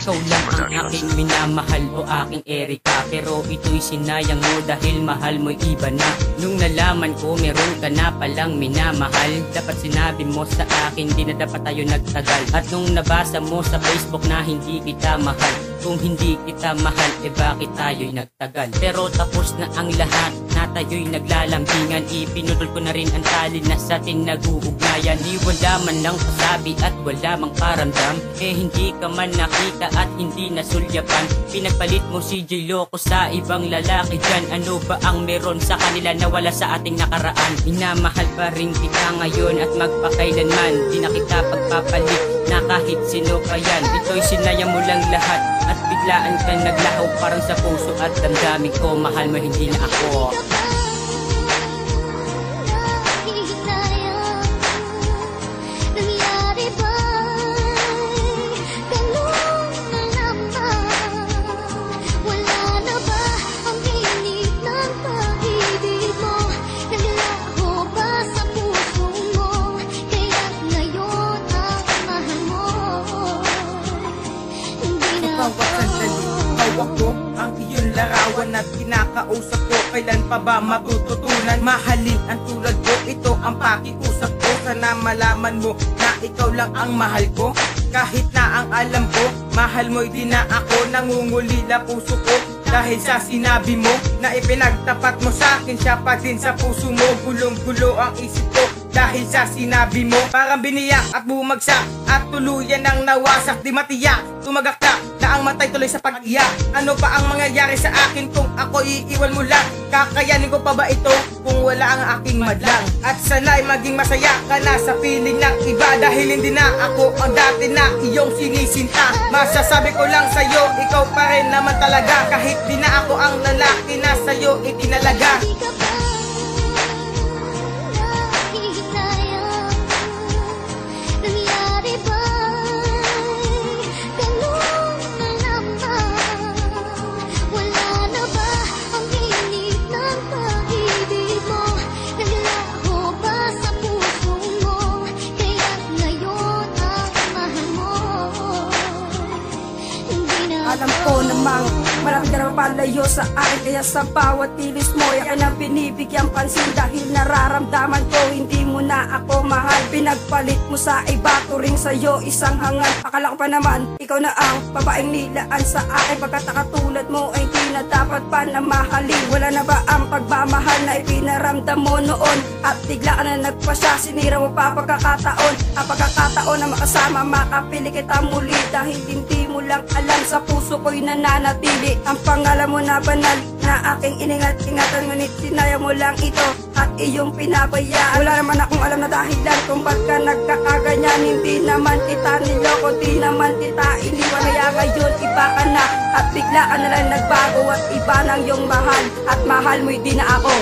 ikaw lang ang aking minamahal o aking Erika. Pero ito'y sinayang mo dahil mahal mo'y iba na. Nung nalaman ko meron ka na palang minamahal, dapat sinabi mo sa akin, di na dapat tayo nagtagal. At nung nabasa mo sa Facebook na hindi kita mahal, kung hindi kita mahal, bakit tayo'y nagtagal? Pero tapos na ang lahat, na tayo'y naglalambingan. Ipinutol ko na rin ang tali na sa atin nag-uugnayan. Di wala man lang pasabi at wala mang paramdam, hindi ka man nakita at hindi nasulyapan. Pinagpalit mo si J. Loco sa ibang lalaki dyan. Ano ba ang meron sa kanila na wala sa ating nakaraan? Minamahal pa rin kita ngayon at magpakailanman. Di na kita pagpapalit na kahit sino pa yan. Ito'y sinaya mo lang lahat at biglaan ka naglaho parang sa puso at damdamin ko. Mahal mo hindi na ako. Hawak ko ang iyong larawan at kinakausap ko. Kailan pa ba matututunan? Mahalin ang tulad ko, ito ang pakiusap ko. Sana malaman mo na ikaw lang ang mahal ko. Kahit na ang alam ko, mahal mo'y di na ako. Nangungulila puso ko dahil sa sinabi mo na ipinagtapat mo sa akin. Siya pa din sa puso mo, gulong-gulo ang isip ko dahil sa sinabi mo. Parang biniyak at bumagsak at tuluyan ang nawasak. Di matiyak, tumagaktak na ang matay tuloy sa pag-iyak. Ano pa ang mangyayari sa akin kung ako iiwan mo lang? Kakayanin ko pa ba ito kung wala ang aking madlang? At sana'y maging masaya ka na sa piling ng iba, dahil hindi na ako ang dati na iyong sinisinta. Masasabi ko lang sa'yo, ikaw pa rin naman talaga. Kahit di na ako ang lalaki na sa'yo itinalaga. Alam ko namang marami ka naman palayo sa akin, kaya sa bawat tilis mo yakin ang binibigyan pansin. Dahil nararamdaman ko hindi mo na ako mahal. Pinagpalit mo sa iba, turing sa'yo isang hangal. Akala ko pa naman ikaw na ang babaeng nilaan sa akin, pagkat nakatulad mo ay hindi na dapat pa na mahalin. Wala na ba ang pagmamahal na ipinaramdam mo noon? At bigla ka na nagpasya, sinira mo pa pagkakataon. Ang pagkakataon na makasama, makapili kita muli. Dahil hindi mo lang alam, sa puso ko'y nananatili ang pangalan mo na banal na aking iningat-ingatan. Ngunit sinaya mo lang ito at iyong pinabayaan. Wala naman akong alam na dahilan kung ba't ka nagkakaganyan. Hindi naman kita niloko, di naman kita iniwan. Kaya ngayon iba ka na at bigla ka na lang nagbago, at iba nang iyong mahal at mahal mo'y di na ako.